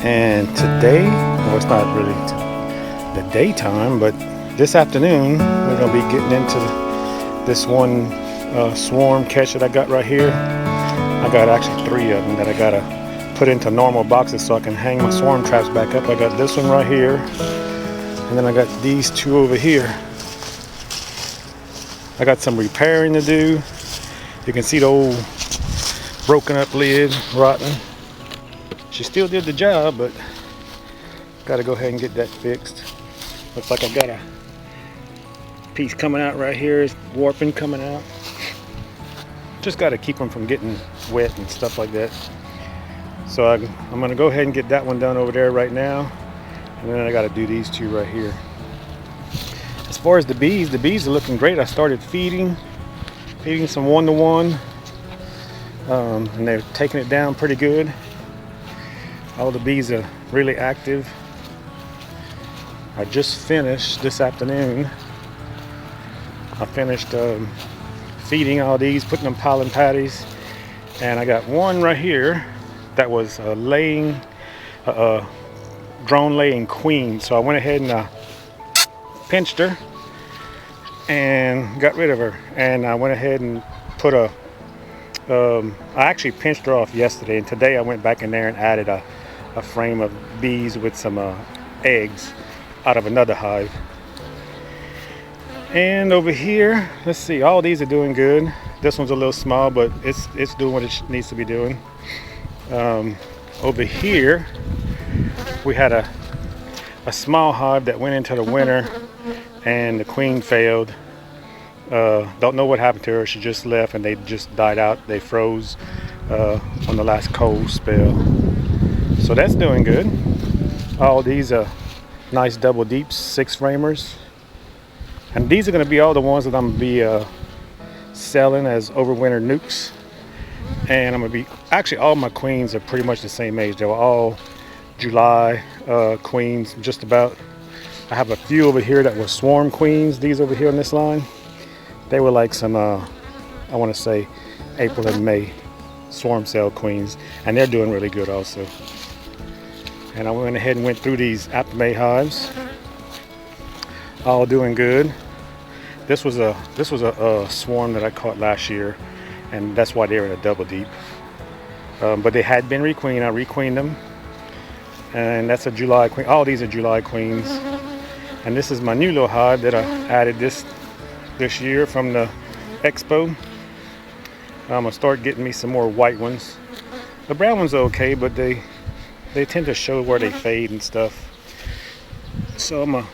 And today, well, it's not really the daytime, but this afternoon we're gonna be getting into this one swarm catch that I got right here. I got actually 3 of them that I gotta put into normal boxes so I can hang my swarm traps back up. I got this one right here, and then I got these 2 over here. I got some repairing to do. You can see the old broken up lid rotten. She still did the job, but gotta go ahead and get that fixed. Looks like I've got a piece coming out right here. It's warping coming out. Just gotta keep them from getting wet and stuff like that. So I'm gonna go ahead and get that one done over there right now, and then I gotta do these 2 right here. As far as the bees are looking great. I started feeding some 1-to-1, and they're taking it down pretty good. All the bees are really active. I just finished this afternoon. I finished feeding all these, putting them pollen patties, and I got one right here that was laying, drone laying queen. So I went ahead and pinched her and got rid of her. And I went ahead and put I actually pinched her off yesterday, and today I went back in there and added a frame of bees with some eggs out of another hive. And over here, let's see, all these are doing good. This one's a little small, but it's doing what it needs to be doing. Over here we had a small hive that went into the winter, and the queen failed. Don't know what happened to her. She just left and they just died out. They froze on the last cold spell. So that's doing good. All these are nice double deeps, 6 framers. And these are going to be all the ones that I'm going to be selling as overwinter nucs. And I'm going to be, actually all my queens are pretty much the same age. They were all July queens, just about. I have a few over here that were swarm queens. These over here on this line, they were like some, I want to say April and May swarm cell queens. And they're doing really good also. And I went ahead and went through these after May hives, all doing good. This was a swarm that I caught last year, and that's why they were in a double deep. But they had been requeened. I requeened them, and that's a July queen. All these are July queens. And this is my new little hive that I added this year from the expo. I'm gonna start getting me some more white ones. The brown ones are okay, but they tend to show where they fade and stuff. So I'm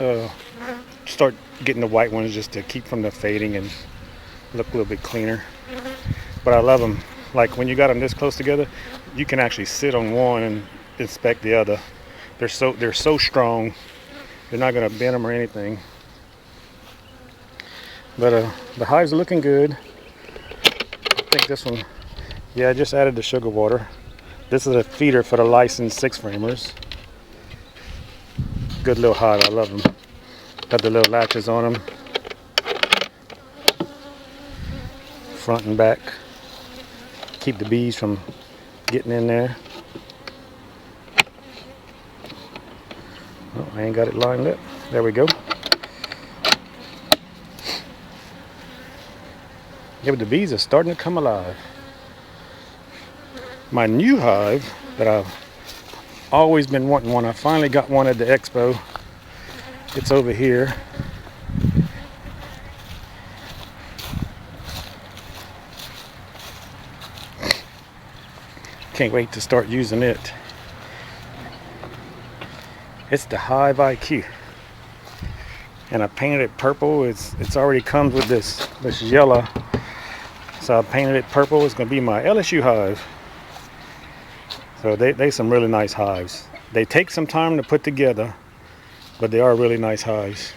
gonna start getting the white ones just to keep from the fading and look a little bit cleaner. But I love them. Like when you got them this close together, you can actually sit on one and inspect the other. They're so strong. You're not gonna bend them or anything. But the hives are looking good. I think this one, yeah, I just added the sugar water. This is a feeder for the licensed 6 framers. Good little hive, I love them. Got the little latches on them, front and back. Keep the bees from getting in there. Oh, I ain't got it lined up. There we go. Yeah, but the bees are starting to come alive. My new hive that I've always been wanting one, I finally got one at the expo. It's over here. Can't wait to start using it. It's the Hive IQ, and I painted it purple. It's already comes with this yellow, so I painted it purple. It's gonna be my LSU hive. So they some really nice hives. They take some time to put together, but they are really nice hives.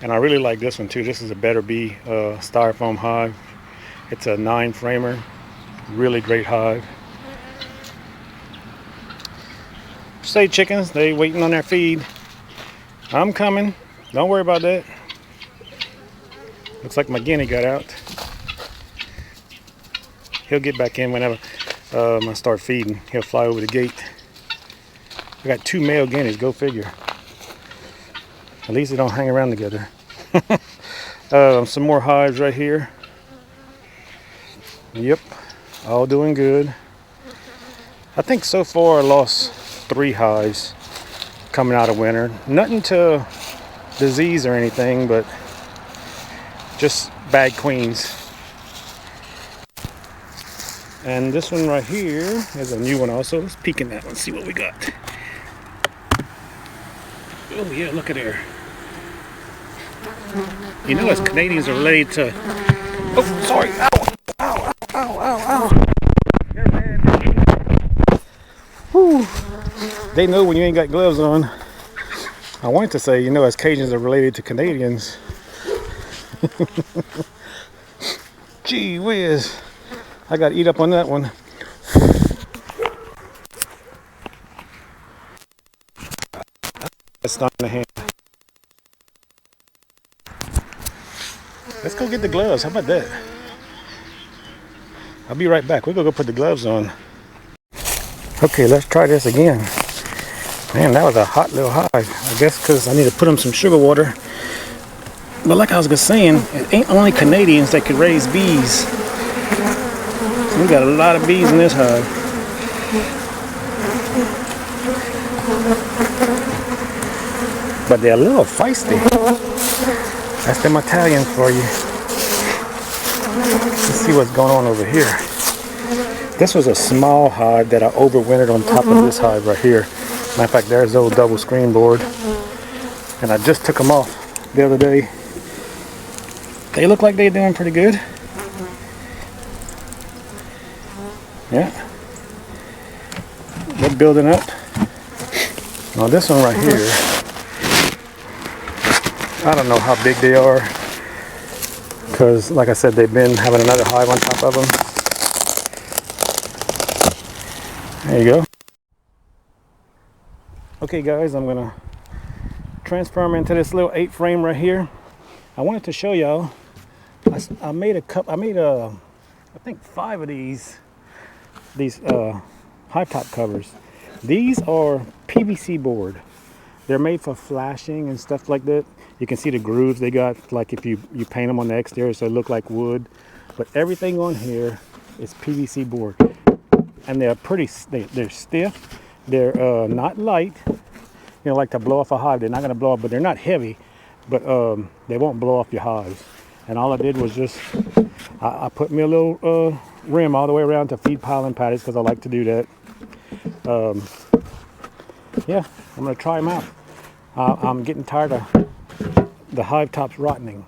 And I really like this one too. This is a Better Bee styrofoam hive. It's a 9 framer, really great hive. Say chickens, they waiting on their feed. I'm coming, don't worry about that. Looks like my guinea got out. He'll get back in whenever. I start feeding. He'll fly over the gate. I got 2 male guineas, go figure. At least they don't hang around together. Some more hives right here. Yep, all doing good. I think so far I lost 3 hives coming out of winter. Nothing to disease or anything, but just bad queens. And this one right here is a new one also. Let's peek in that one, see what we got. Oh yeah, look at her. You know us Canadians are related to... Oh, sorry. Ow, ow, ow, ow, ow. Whew. They know when you ain't got gloves on. I wanted to say, you know, as Cajuns are related to Canadians. Gee whiz. I got to eat up on that one. That's not in the hand. Let's go get the gloves. How about that? I'll be right back. We're going to go put the gloves on. Okay, let's try this again. Man, that was a hot little hive. I guess because I need to put them some sugar water. But like I was just saying, it ain't only Canadians that could raise bees. We got a lot of bees in this hive. But they're a little feisty. That's them Italians for you. Let's see what's going on over here. This was a small hive that I overwintered on top of this hive right here. Matter of fact, there's the old double screen board. And I just took them off the other day. They look like they're doing pretty good. Yeah. They're building up. Now this one right here, I don't know how big they are. Because like I said, they've been having another hive on top of them. There you go. Okay guys, I'm gonna transfer them into this little 8 frame right here. I wanted to show y'all, I made I think 5 of these hive top covers. These are PVC board. They're made for flashing and stuff like that. You can see the grooves they got, like if you paint them on the exterior so they look like wood. But everything on here is PVC board. And they're they're stiff. They're not light. You know, like to blow off a hive. They're not going to blow up, but they're not heavy. But they won't blow off your hives. And all I did was just, I put me a little rim all the way around to feed piling patties because I like to do that. Yeah, I'm going to try them out. I'm getting tired of the hive tops rotting.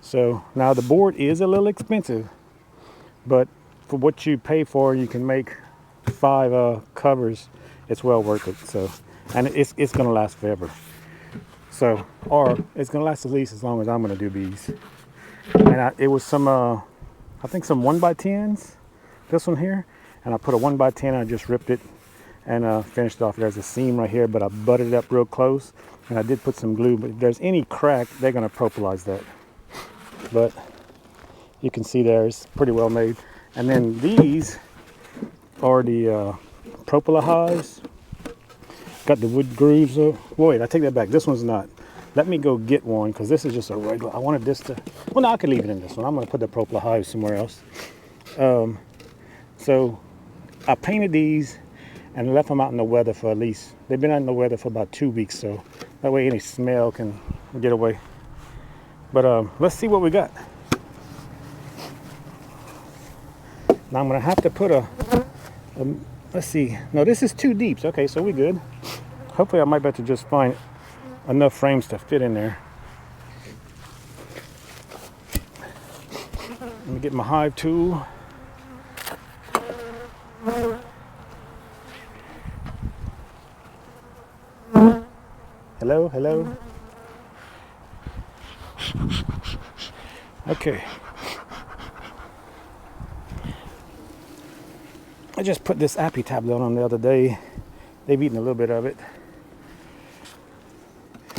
So now the board is a little expensive, but for what you pay for, you can make 5 covers. It's well worth it. So, and it's going to last forever. So, or it's going to last at least as long as I'm going to do bees. And it was some, I think some 1x10s, this one here. And I put a 1x10, I just ripped it and finished it off. There's a seam right here, but I butted it up real close. And I did put some glue, but if there's any crack, they're going to propolize that. But you can see there, it's pretty well made. And then these are the propola hives. Got the wood grooves. Wait, I take that back. This one's not. Let me go get one because this is just a regular. I wanted this to. Well, no, I could leave it in this one. I'm going to put the propola hives somewhere else. So I painted these and left them out in the weather for at least. They've been out in the weather for about 2 weeks, so that way any smell can get away. But let's see what we got. Now I'm going to have to put a let's see. No, this is 2 deeps. Okay, so we're good. Hopefully I might be able to just find enough frames to fit in there. Let me get my hive tool. Hello, hello. Okay. I just put this appy tablet on the other day. They've eaten a little bit of it.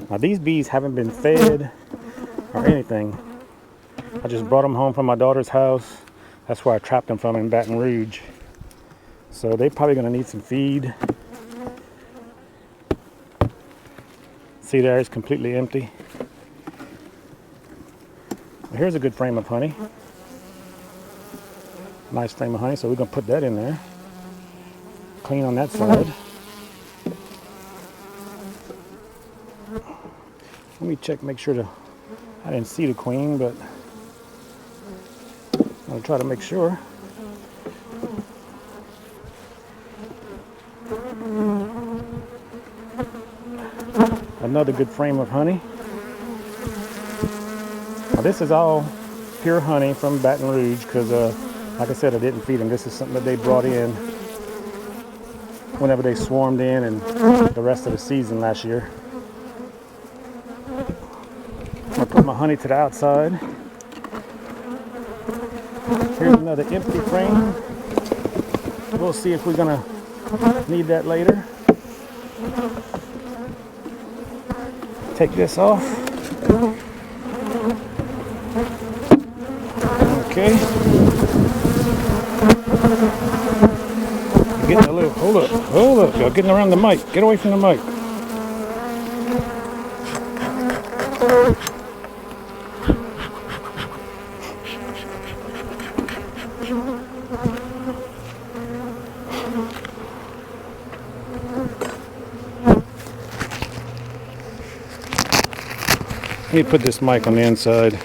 Now these bees haven't been fed or anything. I just brought them home from my daughter's house. That's where I trapped them from in Baton Rouge. So they're probably going to need some feed. See there, it's completely empty. Well, here's a good frame of honey. Nice frame of honey, so we're going to put that in there. Clean on that side. Let me check, make sure I didn't see the queen, but I'm going to try to make sure. Another good frame of honey. Now this is all pure honey from Baton Rouge because, like I said, I didn't feed them. This is something that they brought in whenever they swarmed in and the rest of the season last year. I'll put my honey to the outside. Here's another empty frame. We'll see if we're gonna need that later. Take this off. Okay. Getting a little, hold up, y'all getting around the mic. Get away from the mic. Let me put this mic on the inside.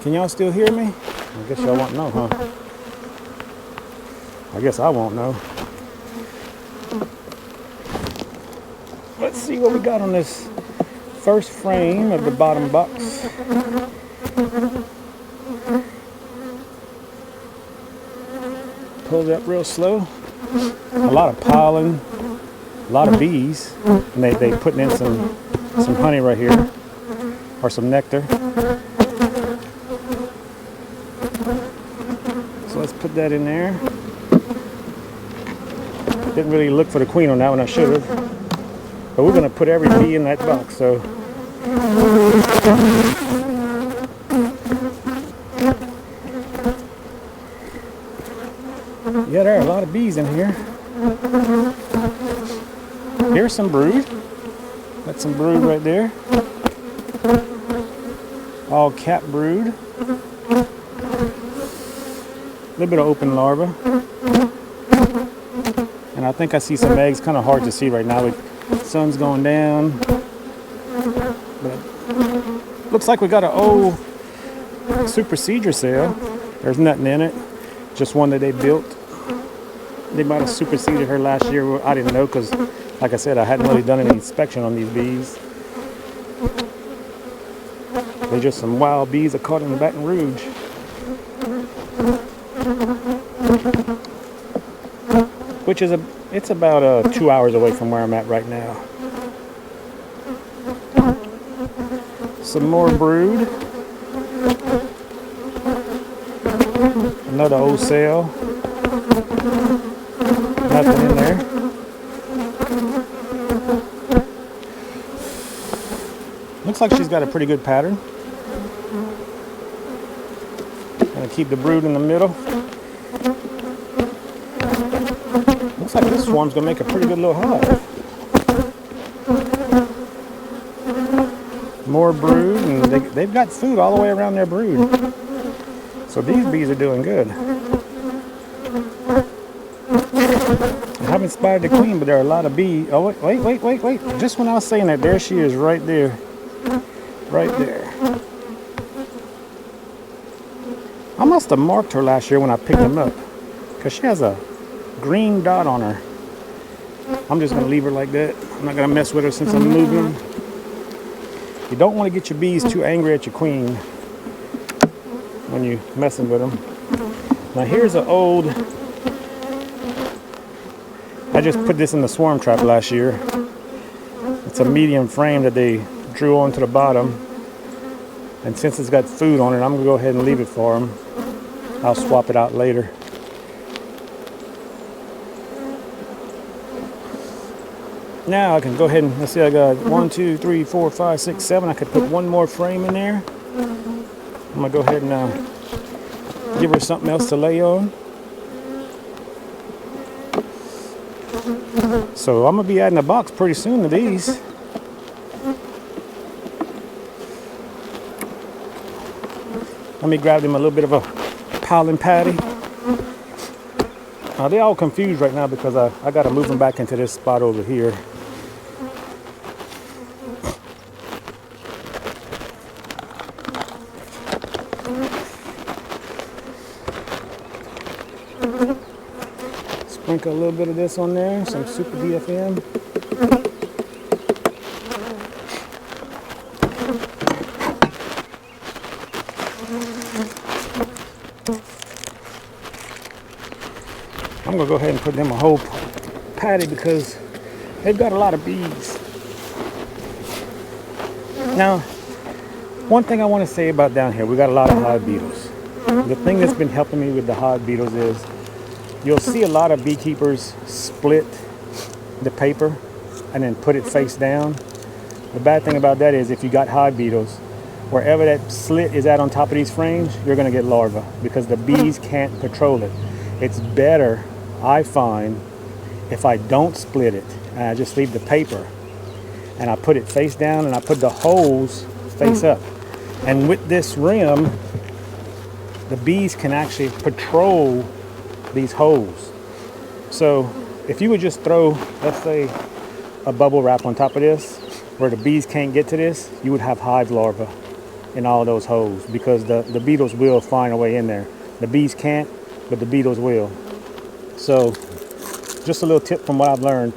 Can y'all still hear me? I guess y'all won't know, huh? I guess I won't know. Let's see what we got on this first frame of the bottom box. Pulls up real slow. A lot of pollen, a lot of bees, and they putting in some honey right here, or some nectar. So let's put that in there. Didn't really look for the queen on that one, I should have. But we're going to put every bee in that box, so. Yeah, there are a lot of bees in here. Here's some brood. That's some brood right there. All cap brood. A little bit of open larva. And I think I see some eggs, kind of hard to see right now. The sun's going down. But looks like we got an old supersedure cell. There's nothing in it. Just one that they built. They might have superseded her last year. I didn't know because, like I said, I hadn't really done any inspection on these bees. They're just some wild bees that caught in Baton Rouge. Which is it's about 2 hours away from where I'm at right now. Some more brood. Another old cell. Nothing in there. Looks like she's got a pretty good pattern. Gonna keep the brood in the middle. Looks like this swarm's gonna make a pretty good little hive. More brood, and they've got food all the way around their brood. So these bees are doing good. I haven't spotted the queen, but there are a lot of bees. Oh, wait. Just when I was saying that, there she is right there. Right there. I must have marked her last year when I picked them up, because she has a green dot on her. I'm just going to leave her like that. I'm not going to mess with her since I'm moving. You don't want to get your bees too angry at your queen when you're messing with them. Now here's an old, I just put this in the swarm trap last year. It's a medium frame that they drew onto the bottom. And since it's got food on it, I'm going to go ahead and leave it for them. I'll swap it out later. Now I can go ahead and, let's see, I got 1, 2, 3, 4, 5, 6, 7. I could put one more frame in there. I'm gonna go ahead and give her something else to lay on. So I'm gonna be adding a box pretty soon to these. Let me grab them a little bit of a pollen patty. They're all confused right now because I got to move them back into this spot over here. Sprinkle a little bit of this on there, some Super DFM. I'm gonna go ahead and put them a whole patty because they've got a lot of bees. Now, one thing I want to say about down here, we got a lot of hive beetles. The thing that's been helping me with the hive beetles is you'll see a lot of beekeepers split the paper and then put it face down. The bad thing about that is if you got hive beetles, wherever that slit is at on top of these frames, you're gonna get larvae because the bees can't control it. It's better, I find, if I don't split it and I just leave the paper and I put it face down and I put the holes face up. And with this rim, the bees can actually patrol these holes. So if you would just throw, let's say, a bubble wrap on top of this, where the bees can't get to this, you would have hive larvae in all those holes because the beetles will find a way in there. The bees can't, but the beetles will. So just a little tip from what I've learned,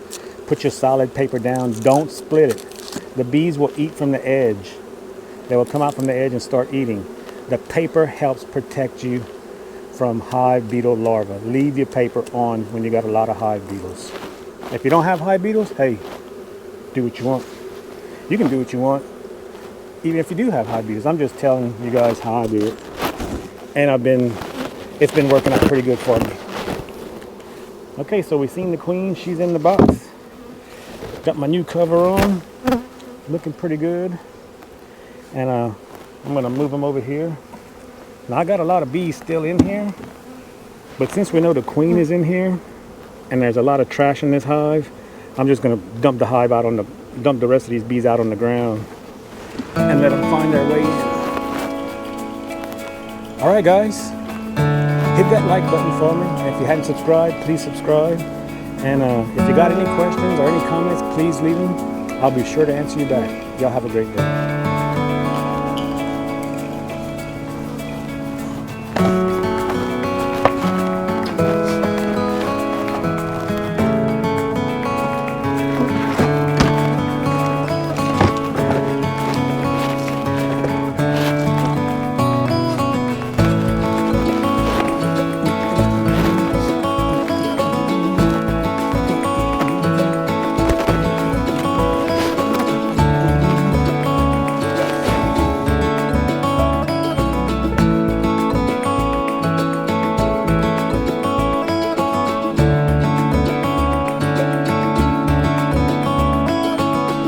put your solid paper down, don't split it. The bees will eat from the edge. They will come out from the edge and start eating. The paper helps protect you from hive beetle larvae. Leave your paper on when you got a lot of hive beetles. If you don't have hive beetles, hey, do what you want. You can do what you want, even if you do have hive beetles. I'm just telling you guys how I do it. And it's been working out pretty good for me. Okay, so we've seen the queen. She's in the box. Got my new cover on. Looking pretty good. And I'm gonna move them over here. Now I got a lot of bees still in here, but since we know the queen is in here and there's a lot of trash in this hive, I'm just gonna dump the rest of these bees out on the ground and let them find their way in. All right, guys, hit that like button for me. And if you hadn't subscribed, please subscribe. And if you got any questions or any comments, please leave them. I'll be sure to answer you back. Y'all have a great day.